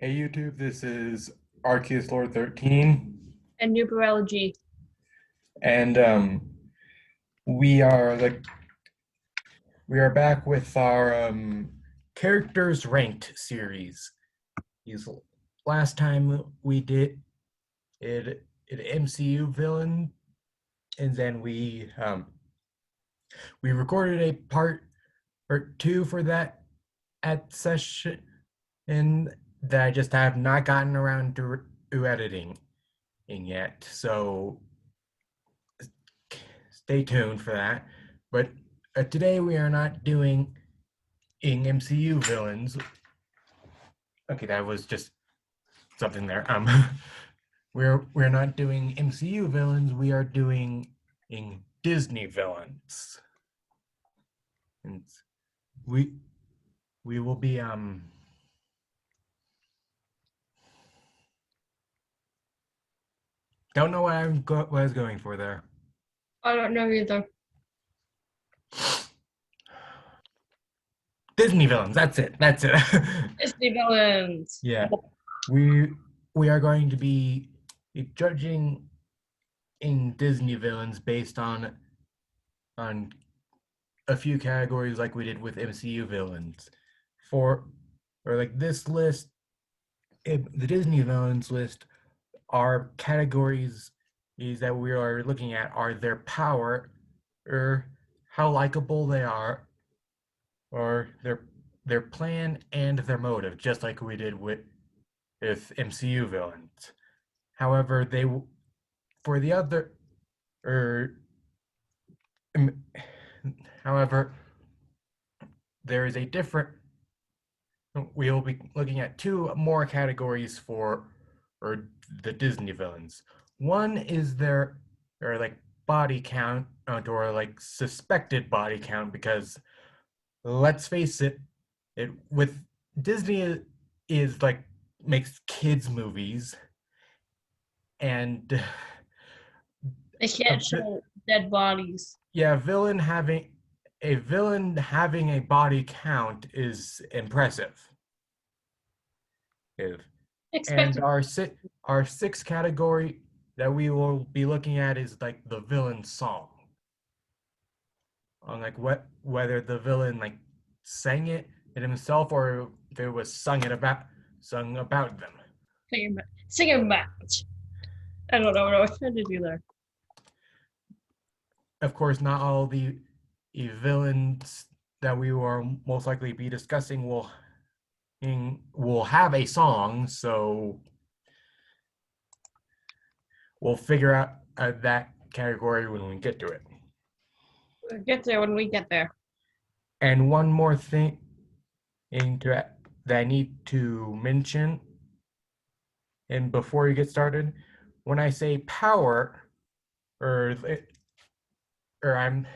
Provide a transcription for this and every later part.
Hey YouTube, this is Arceus Lord 13, And Nooberella G. and we are like we are back with our characters ranked series. These last time we did it MCU villain, and then we recorded a part 2 for that at session, and that I just have not gotten around to editing in yet. So stay tuned for that. But today we are not doing in MCU villains. Okay, that was just something there. We're not doing MCU villains. We are doing in Disney villains, and we we will be Don't know what I was going for there. I don't know either. Disney villains. That's it. That's it. Disney villains. Yeah, we we are going to be judging in Disney villains based on a few categories like we did with MCU villains. For or like this list, the Disney villains list are categories is that we are looking at are their power or how likable they are or their plan and their motive, just like we did with MCU villains. However, they for the other or however there is a different we'll be looking at two more categories for or the Disney villains. One is their or like body count or like suspected body count because let's face it, it with Disney is like makes kids movies and They a, can't show dead bodies. yeah, villain having a body count is impressive. If And Expected. our sixth category that we will be looking at is like the villain song. On like whether the villain like sang it himself or if it was sung about them. Singing match. I don't know what I was trying to do there. Of course, not all the villains that we will most likely be discussing will have a song, so we'll figure out that category when we get to it. We'll get there when we get there. And one more thing that I need to mention, and before you get started, when I say power, or or I'm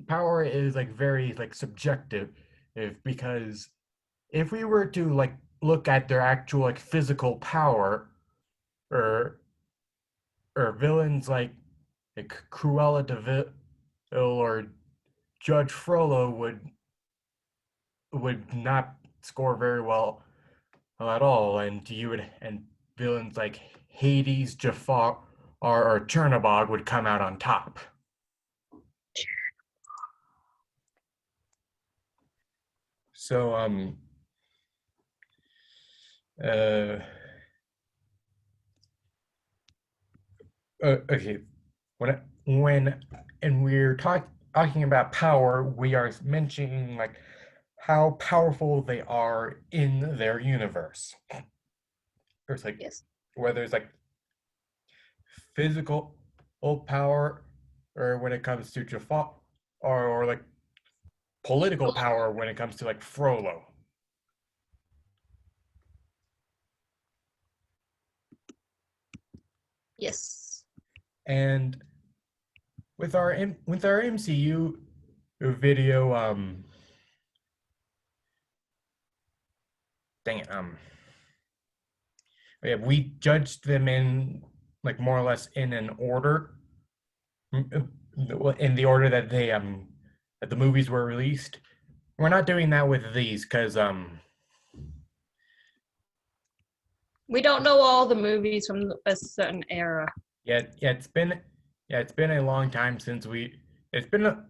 power is like very like subjective, because if we were to like look at their actual like physical power, or villains like Cruella de Vil or Judge Frollo would not score very well at all, and you would and villains like Hades, Jafar, or Chernabog would come out on top. So uh, okay, when and we're talking about power, we are mentioning like how powerful they are in their universe. Or it's like Yes. whether it's like physical power, or when it comes to Jafar, or like political power when it comes to like Frollo. Yes. And with our MCU video, dang it, yeah, we judged them in like more or less in an order, in the order that the movies were released. We're not doing that with these because We don't know all the movies from a certain era. It's been a long time since it's been a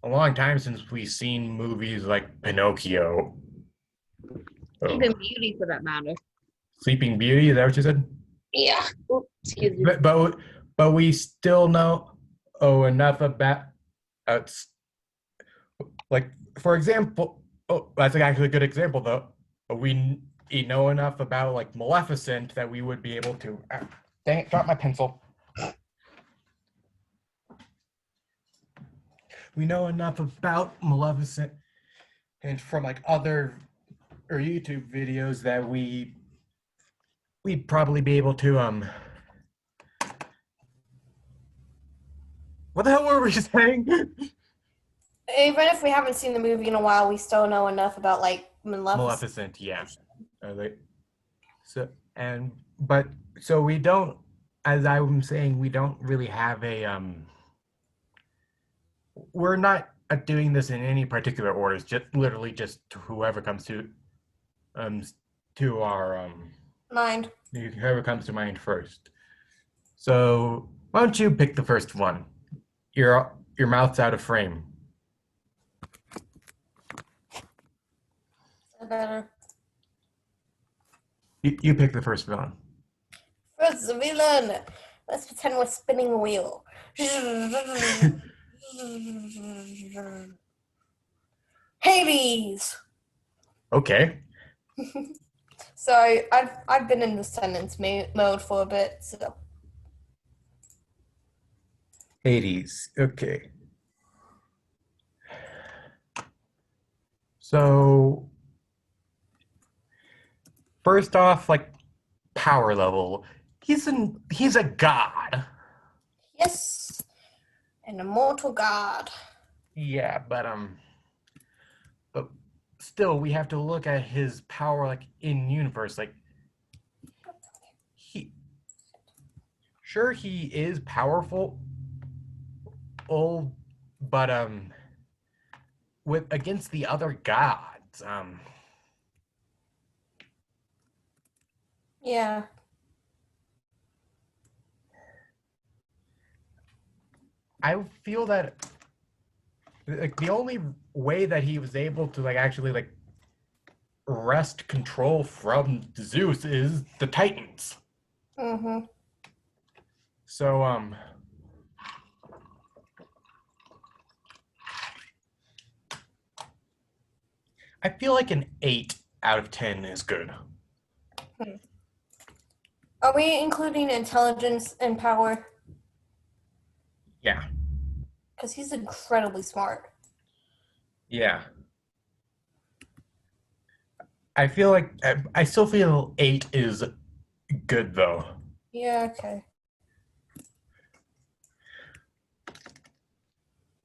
long time since we've seen movies like Pinocchio. Oh, Even Beauty, for that matter. Sleeping Beauty, is that what you said? Yeah. Oops, excuse me. But we still know enough about uh, like for example, that's actually a good example though. We know enough about like Maleficent that we would be able to. Dang it! Drop my pencil. We know enough about Maleficent and from like other or YouTube videos that we'd probably be able to what the hell were we saying? Even if we haven't seen the movie in a while, we still know enough about like Maleficent. Maleficent, yeah. So and but so we don't, as I'm saying, we don't really have a we're not doing this in any particular orders, just literally just whoever comes um to our Mind. whoever comes to mind first. So why don't you pick the first one? Your mouth's out of frame. Better. You pick the first villain. First, the villain. Let's pretend we're spinning a wheel. Hades. Okay. So I've been in the sentence mode for a bit. So Hades. Okay. So first off, like power level, he's a god. yes, an immortal god. Yeah, but still, we have to look at his power like in universe. Like he, sure he is powerful, but with against the other gods, Yeah. I feel that like the only way that he was able to like actually like wrest control from Zeus is the Titans. Mm-hmm. So I feel like an 8 out of 10 is good. Are we including intelligence and power? Yeah. Because he's incredibly smart. Yeah. I feel like I still feel 8 is good though. Yeah, okay.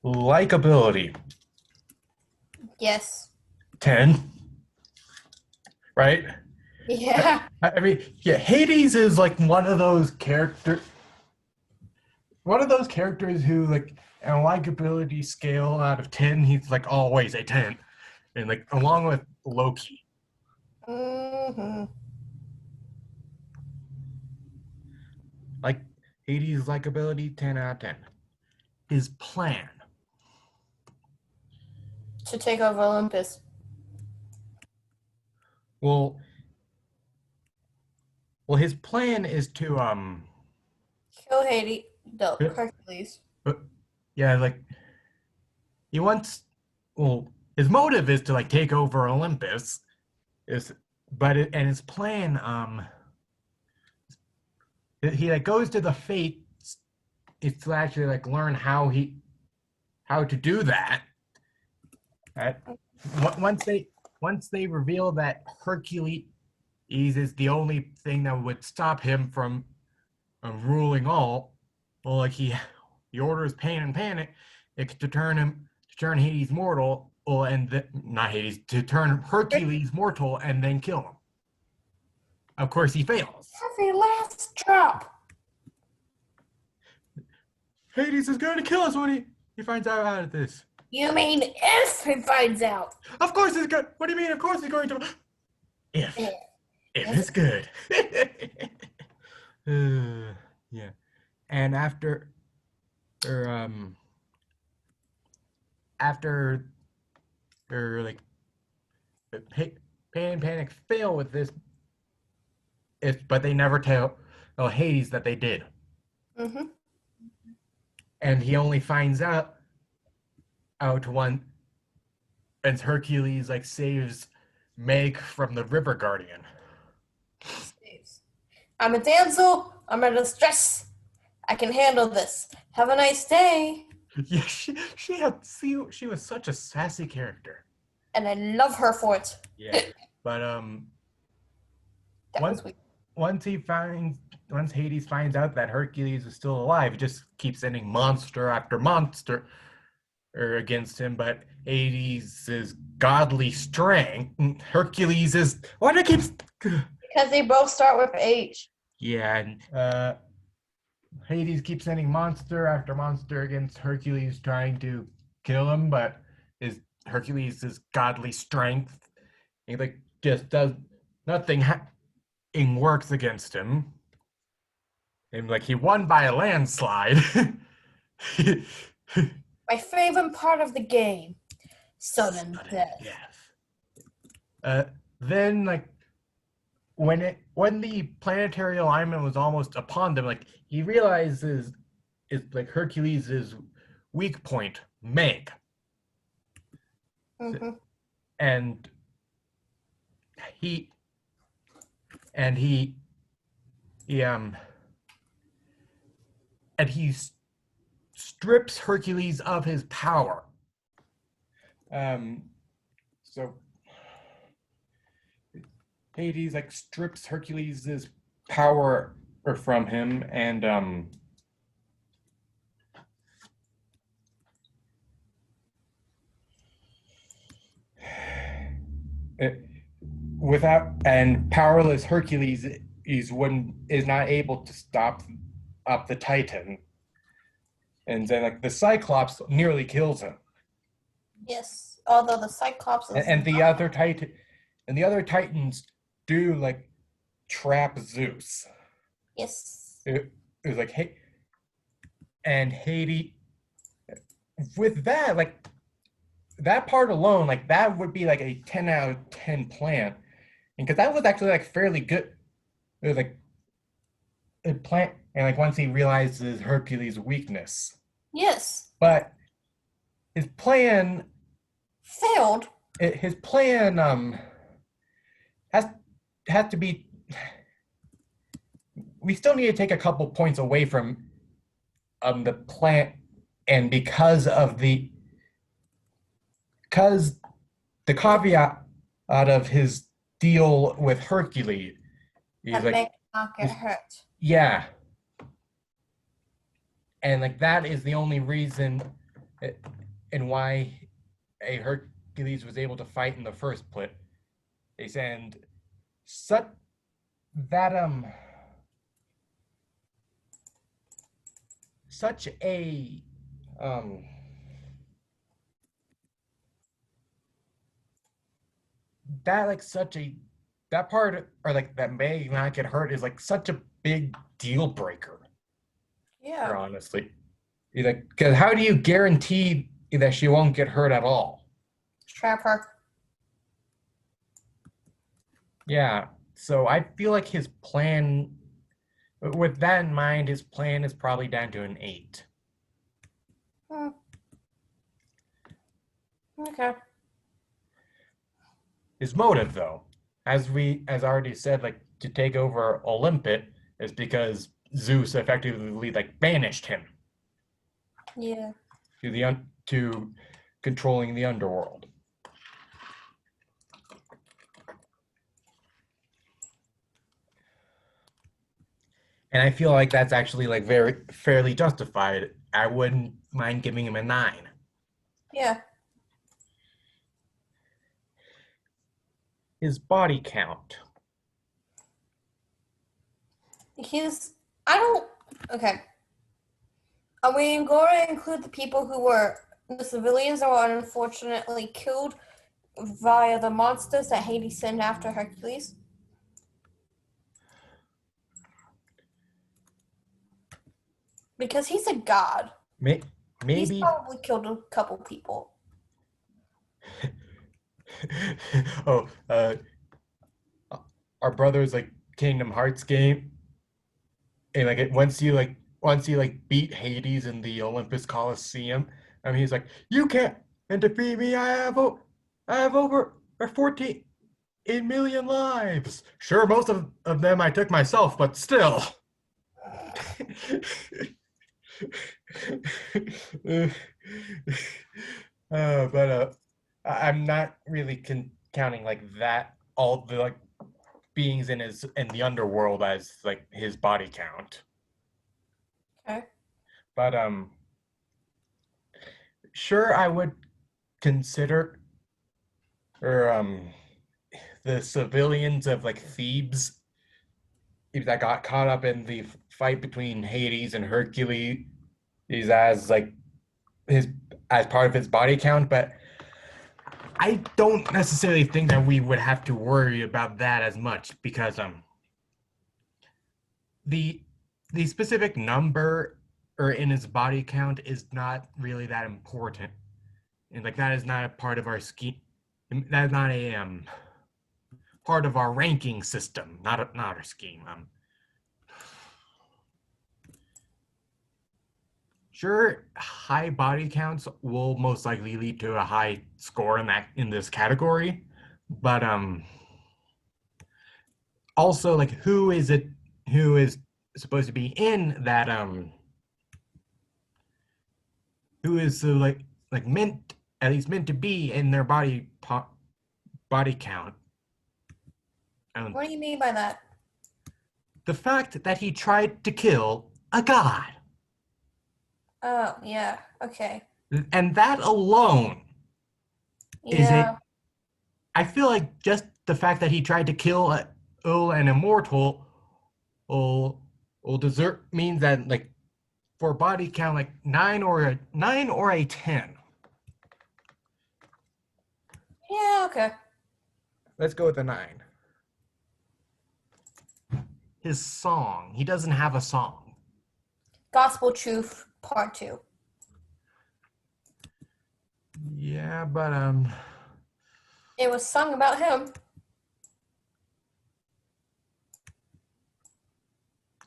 Likability, Yes. 10, right? Yeah. I mean, yeah, Hades is like one of those characters who like on a likability scale out of 10, he's like always a 10. And like along with Loki. Mm-hmm. Like Hades' likability, 10 out of 10. His plan. To take over Olympus. Well, his plan is to Kill Hades. No, Hercules. yeah, like he wants. Well, his motive is to like take over Olympus. And his plan he like goes to the fates. Is to actually like learn how to do that. Right? Once they reveal that Hercules is the only thing that would stop him from ruling all, well, like he orders pain and panic to turn Hades mortal, not Hades, to turn Hercules mortal and then kill him. Of course, he fails. Have a last drop. Hades is going to kill us when he finds out about this. You mean if he finds out? Of course he's good. What do you mean? Of course he's going to. If. It is good. Yeah. And or after or like Pain and Panic fail with this, but they never tell Hades that they did, Mm-hmm. and he only finds out one as Hercules like saves Meg from the River Guardian. I'm a damsel. I'm in distress. I can handle this. Have a nice day. Yeah, she was such a sassy character. And I love her for it. Yeah, but That once was weird. once Hades finds out that Hercules is still alive, he just keeps sending monster after monster against him. But Hades is godly strength. Hercules is what I keep. Because they both start with H. Yeah, and Hades keeps sending monster after monster against Hercules, trying to kill him, but Hercules' godly strength, he like just does nothing. Works against him, and like he won by a landslide. My favorite part of the game. Sudden death. Yes. Then like when the planetary alignment was almost upon them, like he realizes it's like Hercules' weak point, Meg. Mm-hmm. And he and he and he strips Hercules of his power. So Hades like strips Hercules' power from him, and powerless Hercules is not able to stop up the Titan, and then like the Cyclops nearly kills him. Yes, although the Cyclops is and the other Titans do like trap Zeus. Yes. It was like, hey, and Hades with that, like that part alone, like that would be like a 10 out of 10 plan, and because that was actually like fairly good. It was like a plan, and like once he realizes Hercules' weakness, Yes. but his plan Failed. His plan has to be. We still need to take a couple points away from the plan, and because the caveat out of his deal with Hercules, he's That like, make not get hurt. yeah, and like that is the only reason and why a Hercules was able to fight in the first place. And such that such a that like such a that part or like that may not get hurt is like such a big deal breaker. Yeah. Honestly, like because how do you guarantee that she won't get hurt at all? Trap her. Yeah, so I feel like his plan, with that in mind, his plan is probably down to an 8. Okay. His motive, though, as already said, like to take over Olympus, is because Zeus effectively like banished him. Yeah. To controlling the underworld. And I feel like that's actually like very fairly justified. I wouldn't mind giving him a 9. Yeah. His body count. Okay. Are we going to include the people who were the civilians that were unfortunately killed via the monsters that Hades sent after Hercules? Because he's a god. He's Maybe. probably killed a couple people. Oh, our brother's like Kingdom Hearts game, and like once you like beat Hades in the Olympus Coliseum, I mean he's like, you can't and defeat me. I have over 14 million lives. Sure, most of them I took myself, but still. But I'm not really counting like that all the like beings in the underworld as like his body count. Okay. But sure, I would consider or the civilians of like Thebes that got caught up in the fight between Hades and Hercules is as like his as part of his body count, but I don't necessarily think that we would have to worry about that as much because the the specific number or in his body count is not really that important. And like that is not a part of our scheme. That is not a part of our ranking system, not our scheme. Sure, high body counts will most likely lead to a high score in this category, but also like who is supposed to be in that who is like meant at least meant to be in their body count. What do you mean by that? The fact that he tried to kill a god. Oh, yeah. Okay. And that alone is Yeah. I feel like just the fact that he tried to kill an immortal will desert means that like for body count like 9 or a 10. Yeah, okay. Let's go with a 9. His song. He doesn't have a song. Gospel Truth Part 2. Yeah, but It was sung about him.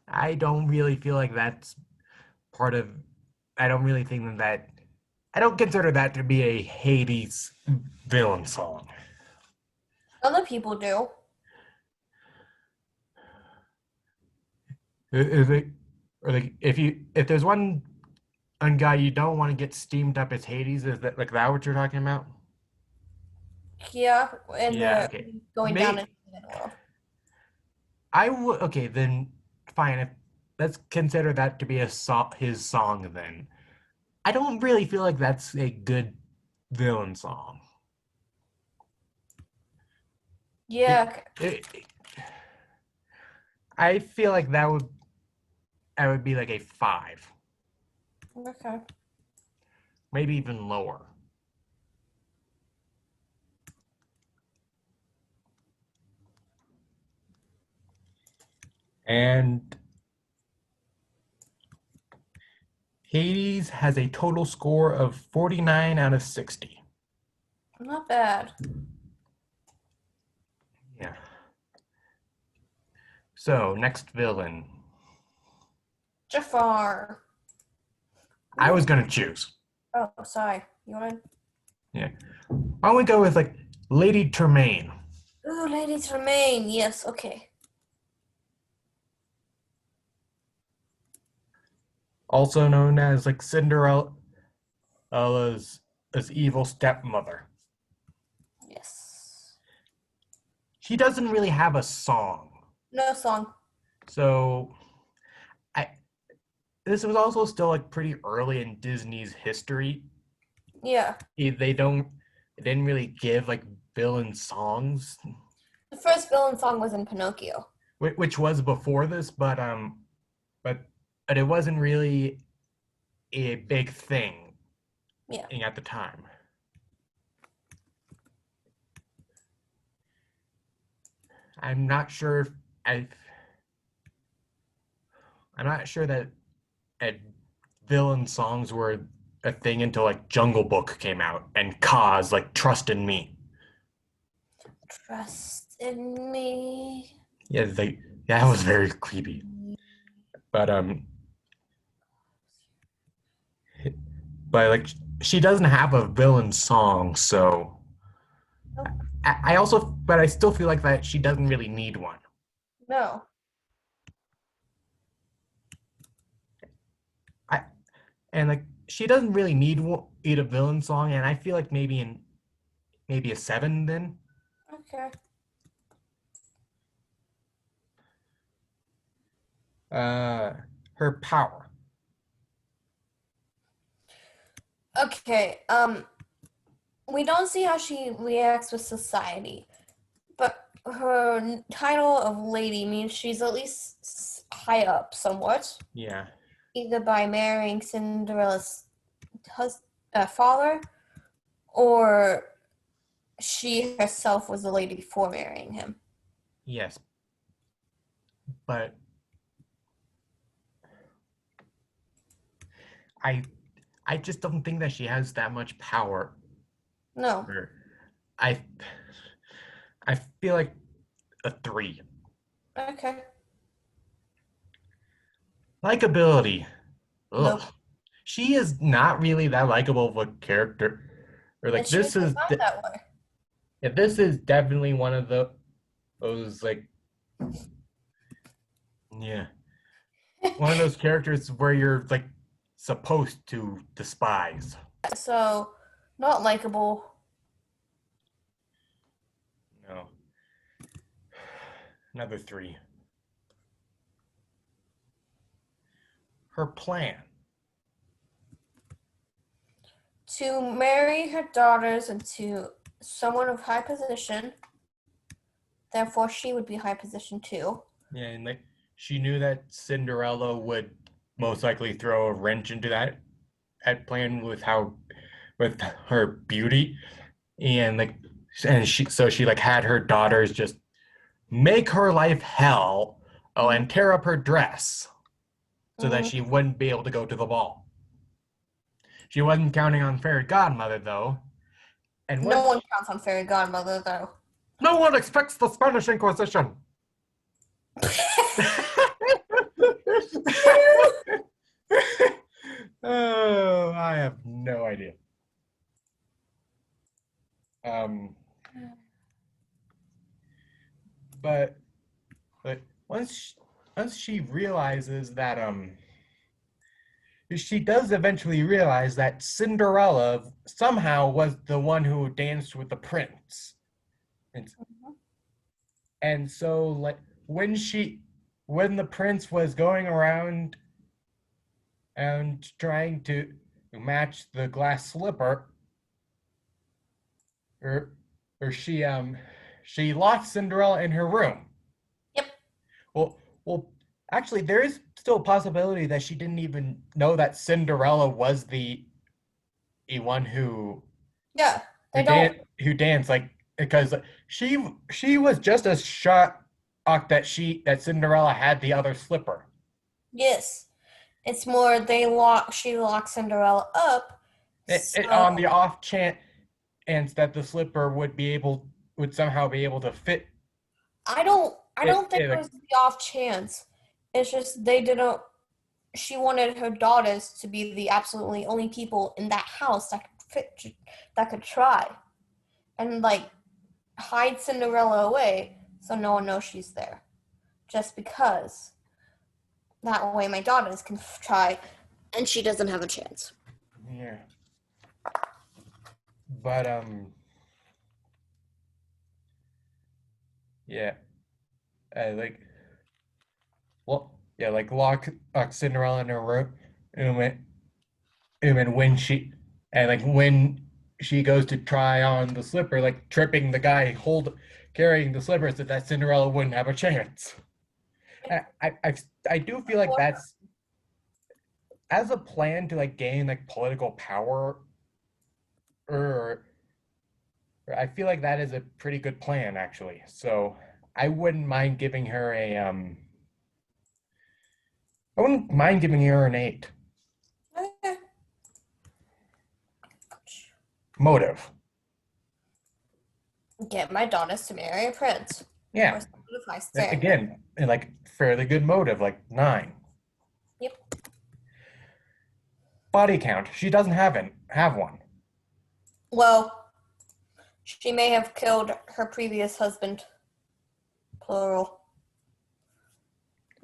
I don't really feel like that's part of I don't really think that I don't consider that to be a Hades villain song. Other people do. Is it or like if there's one guy you don't want to get steamed up as Hades, is that like that what you're talking about? Yeah, and Yeah, the okay. going down into the world. I would okay, then fine. Let's consider that to be his song then. I don't really feel like that's a good villain song. Yeah. I feel like I would be like a 5, Okay. maybe even lower. And Hades has a total score of 49 out of 60. Not bad. Yeah. So, next villain. Jafar. I was going to choose. Oh, sorry. You want to? Yeah. Why don't we go with like Lady Tremaine? Ooh, Lady Tremaine. Yes, okay. Also known as like Cinderella's evil stepmother. Yes. She doesn't really have a song. No song. So this was also still like pretty early in Disney's history. Yeah. They didn't really give like villain songs, The first villain song was in Pinocchio. which was before this, but it wasn't really a big thing. Yeah. At the time. I'm not sure if I'm not sure that villain songs were a thing until like Jungle Book came out and Kaz like Trust in Me. Trust in me. Yeah, that was very creepy. But like she doesn't have a villain song, so Nope. I also but I still feel like that she doesn't really need one. No. I and like she doesn't really need a villain song, and I feel like maybe a 7 then. Okay. Her power. Okay. We don't see how she reacts with society, but her title of lady means she's at least high up somewhat, Yeah. either by marrying Cinderella's father, or she herself was the lady before marrying him. Yes. But I I just don't think that she has that much power. No. Or I I feel like a 3. Okay. Likability. Ugh. Nope. She is not really that likable of a character. Or And like she was designed that way. yeah, this is definitely one of those like yeah, one of those characters where you're like supposed to despise. So, not likable. No. Another 3. Her plan. To marry her daughters into someone of high position, therefore she would be high position too. Yeah, and like she knew that Cinderella would most likely throw a wrench into that plan with her beauty, and like she like had her daughters just make her life hell, oh, and tear up her dress so that Mm, she wouldn't be able to go to the ball. She wasn't counting on fairy godmother though, and no once one counts on fairy godmother though. no one expects the Spanish Inquisition. Oh, I have no idea. Um, but once she realizes that she does eventually realize that Cinderella somehow was the one who danced with the prince, and and so like when the prince was going around and trying to match the glass slipper, or she locked Cinderella in her room. Yep. Well, actually, there is still a possibility that she didn't even know that Cinderella was the one Yeah. They don't. who danced, like because she was just as shocked that Cinderella had the other slipper. Yes. It's more she locks Cinderella up. On So the off chance that the slipper would somehow be able to fit I don't think it like was the off chance. It's just they didn't she wanted her daughters to be the absolutely only people in that house that could try. And like hide Cinderella away so no one knows she's there. Just because that way my daughters can try and she doesn't have a chance. yeah. But yeah, like well, yeah, like lock Cinderella in her room, and when she goes to try on the slipper, like tripping the guy carrying the slipper, so that Cinderella wouldn't have a chance. I do feel like that's as a plan to like gain like political power, or I feel like that is a pretty good plan actually. So I wouldn't mind giving her I wouldn't mind giving her an 8. motive. Get my daughters to marry a prince. Yeah. Or someone of high standing. Again, like fairly good motive, like 9. Yep. Body count. She doesn't have one. Well, she may have killed her previous husband. Plural.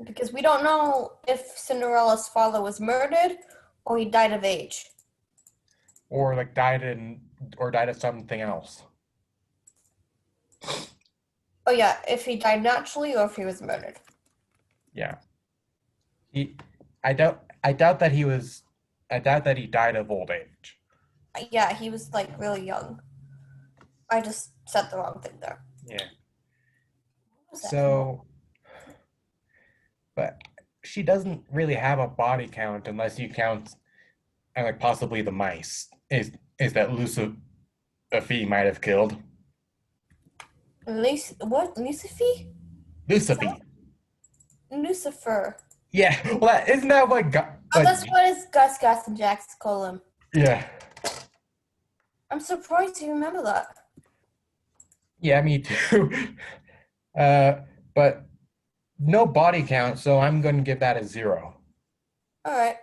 Because we don't know if Cinderella's father was murdered or he died of age. Or like died of something else. Oh yeah, if he died naturally or if he was murdered. Yeah. I doubt that he died of old age. Yeah, he was like really young. I just said the wrong thing there. Yeah. What was that? So, but she doesn't really have a body count unless you count like possibly the mice. Is that Lucifer might have killed? What? Lucifer? Lucifer. Lucifer. Yeah. Well, isn't that what Oh, that's what his Gus and Jax call him. Yeah. I'm surprised you remember that. Yeah, me too. But no body count, so I'm going to give that a 0. All right.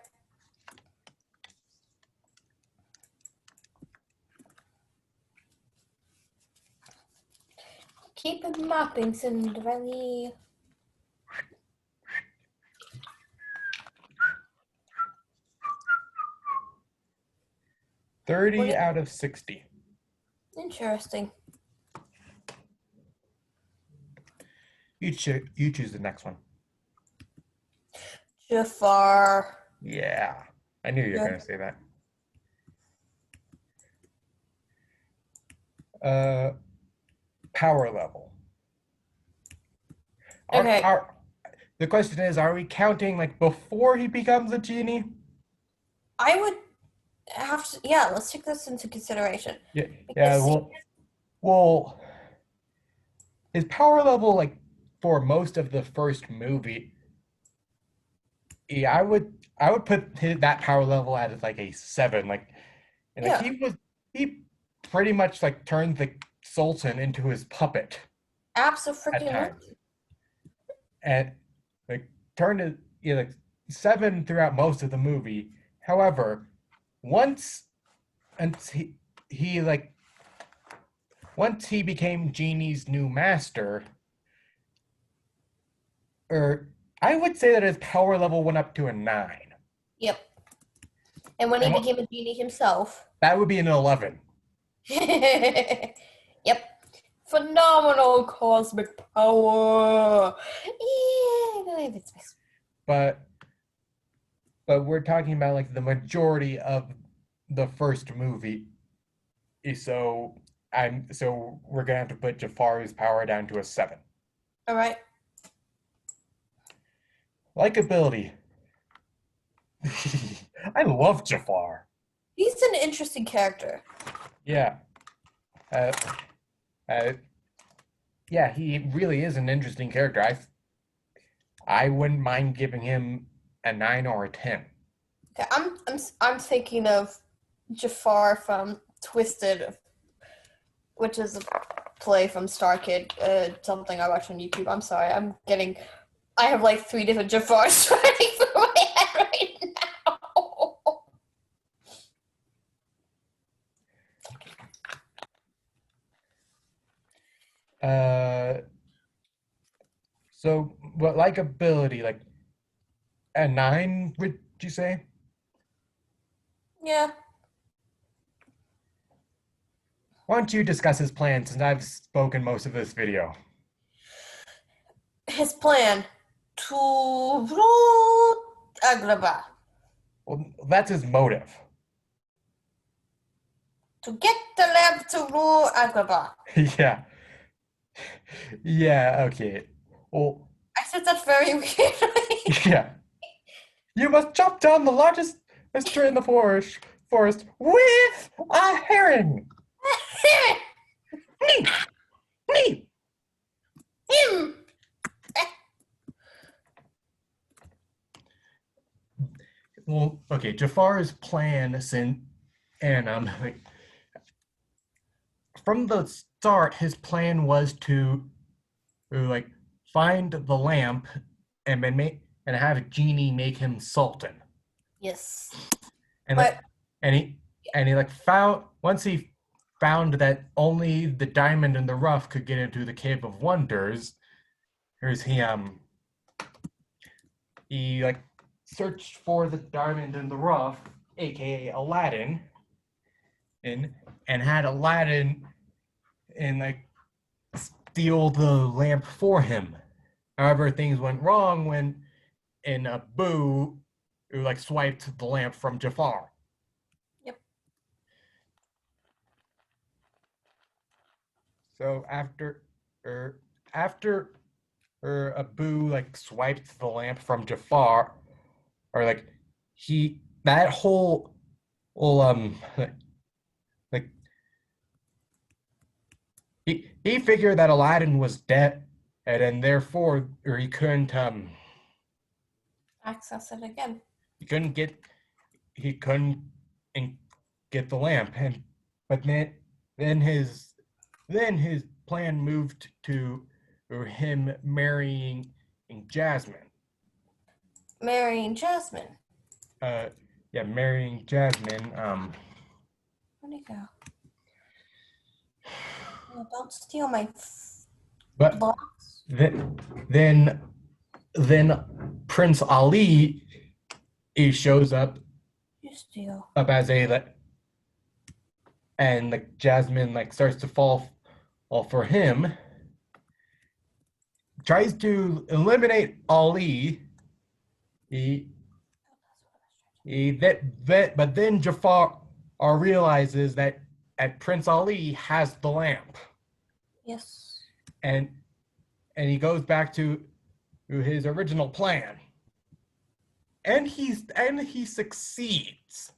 Keep it mopping, Cinderella. What 30 is- out of 60. Interesting. You choose the next one. Jafar. Yeah, I knew you were Yeah. going to say that. Power level. Okay. The question is, are we counting like before he becomes a genie? I would have to. Yeah, let's take this into consideration. Yeah. Because Well, his power level, like for most of the first movie, yeah, I would put that power level at like a 7. And like yeah, he pretty much like turned the Sultan into his puppet at absolutely. times, and like turned it, like 7 throughout most of the movie. However, once and he like once he became Genie's new master, or I would say that his power level went up to a 9. Yep. And when he And became a genie himself. that would be an 11. Yep. Phenomenal cosmic power. Yeah. But we're talking about like the majority of the first movie. So we're gonna have to put Jafar's power down to a 7. All right. Likability. I love Jafar. He's an interesting character. Yeah. Uh, yeah, he really is an interesting character. I wouldn't mind giving him a 9 or a 10. Okay, I'm thinking of Jafar from Twisted, which is a play from Star Kid, something I watch on YouTube. I'm sorry, I have like 3 different Jafars running through my head right now. So what likability, like a 9, would you say? Yeah. Why don't you discuss his plan since I've spoken most of this video? His plan to rule Agrabah, Well, that's his motive. to get the lamp to rule Agrabah. Yeah. Yeah, okay. Well, I said that very weirdly. yeah. You must chop down the largest tree in the forest with a herring. Me! Me! Him. Well, okay, Jafar's plan and from the start, his plan was to like find the lamp and then and have a genie make him sultan. Yes. And But like and he like found once he found that only the diamond in the rough could get into the Cave of Wonders. Here's he like searched for the diamond in the rough, aka Aladdin, and had Aladdin and like steal the lamp for him. However, things went wrong when in Abu who like swiped the lamp from Jafar. Yep. So after Abu like swiped the lamp from Jafar, or like he that whole like he figured that Aladdin was dead, and then therefore or access it again. he couldn't get he couldn't get the lamp, and but then his then his plan moved to him marrying Jasmine. Marrying Jasmine. Yeah, marrying Jasmine. Where'd he go? Oh, don't steal my But blocks. then Prince Ali he shows You steal. up as a and like Jasmine like starts to fall for him. Tries to eliminate Ali. But then Jafar realizes that Prince Ali has the lamp. Yes. And he goes back to his original plan. And he succeeds.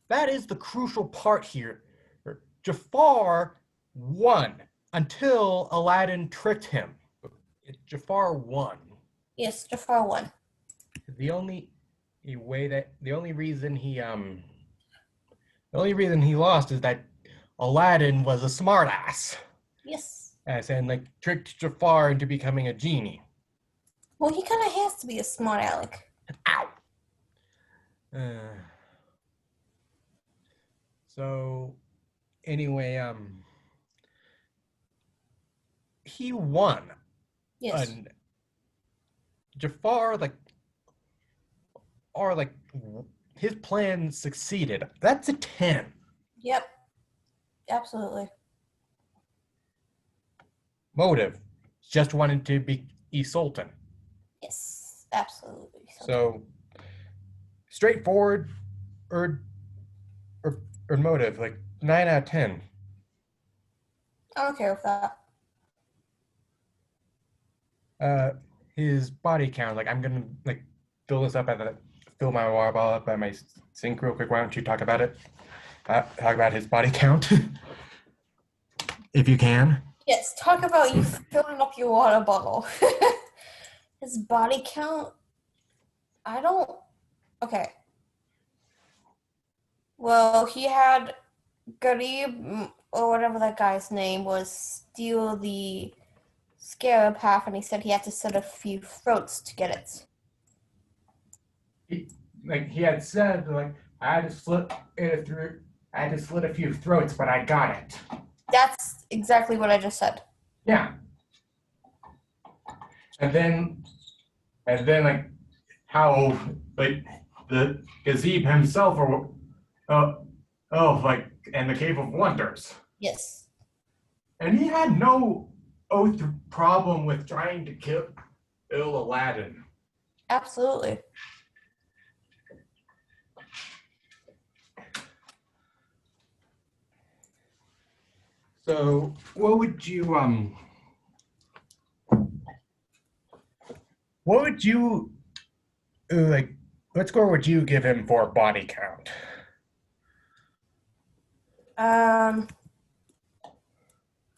That is the crucial part here. Jafar won until Aladdin tricked him. Jafar won. Yes, Jafar won. The only reason he lost is that Aladdin was a smartass. Yes. And like tricked Jafar into becoming a genie. Well, he kind of has to be a smart aleck. Ow. So anyway, he won. Yes. And Jafar his plan succeeded. That's a 10. Yep. Absolutely. Motive. Just wanted to be Sultan. Yes. Absolutely. So straightforward or motive, like 9 out of 10. I don't care with that. His body count, like I'm gonna like fill my water bottle up at my sink real quick. Why don't you talk about it? Talk about his body count. If you can. Yes, talk about you filling up your water bottle. His body count? Okay. Well, he had Garib, or whatever that guy's name was, steal the scarab half, and he said he had to slit a few throats to get it. He had said I had to slit a few throats, but I got it. That's exactly what I just said. Yeah. And then how the Gazib himself and the Cave of Wonders. Yes. And he had no problem with trying to kill Aladdin. Absolutely. So, what would you what score would you give him for body count?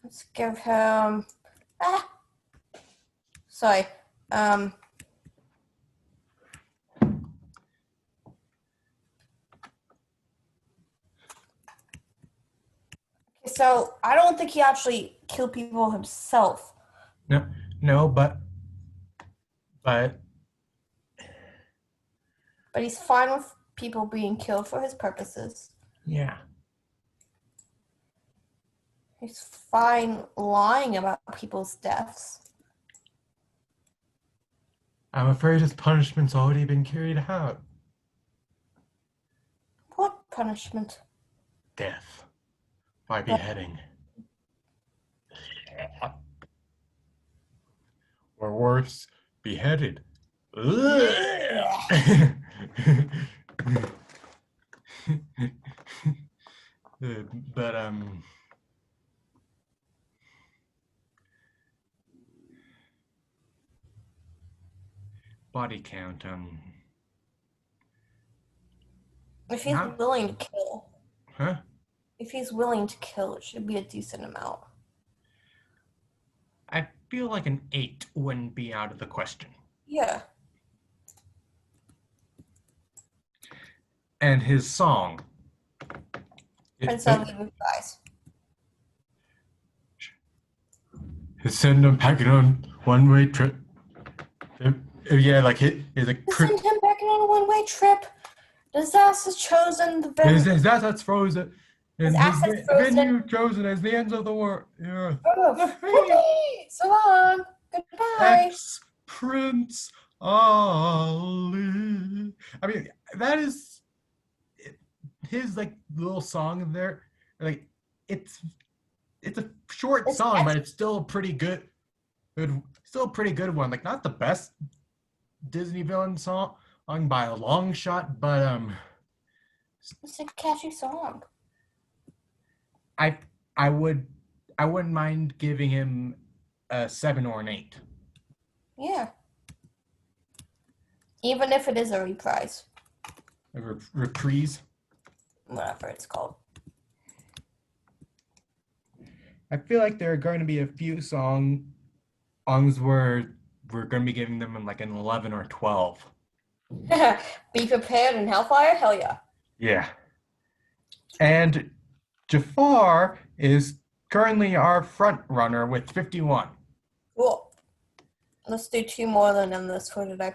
Let's give him sorry. Okay, So I don't think he actually killed people himself. No, but But he's fine with people being killed for his purposes. yeah. He's fine lying about people's deaths. I'm afraid his punishment's already been carried out. What punishment? Death by beheading. Or worse, beheaded. But body count If he's not willing to kill, huh? if he's willing to kill, it should be a decent amount. I feel like an 8 wouldn't be out of the question. Yeah. And his song. Prince of Leave guys. Send him packing on one-way trip. Yeah, like it is a Send him back on a one-way trip. Disaster's chosen the venue. his assets frozen. And His assets frozen. venue chosen as the end of the war. Yeah. Oh, okay. So long. Goodbye. Prince Ali. I mean, that is his like little song there. Like it's a short song, but it's still a pretty good, still a pretty good one. Like not the best Disney villain song by a long shot, but It's a catchy song. I wouldn't mind giving him a 7 or an 8. Yeah. Even if it is a reprise. A reprise. Whatever it's called. I feel like there are going to be a few songs where we're going to be giving them like an 11 or 12. Be prepared in Hellfire? Hell yeah. Yeah. And Jafar is currently our front runner with 51. Cool. Let's do 2 more than in this for today.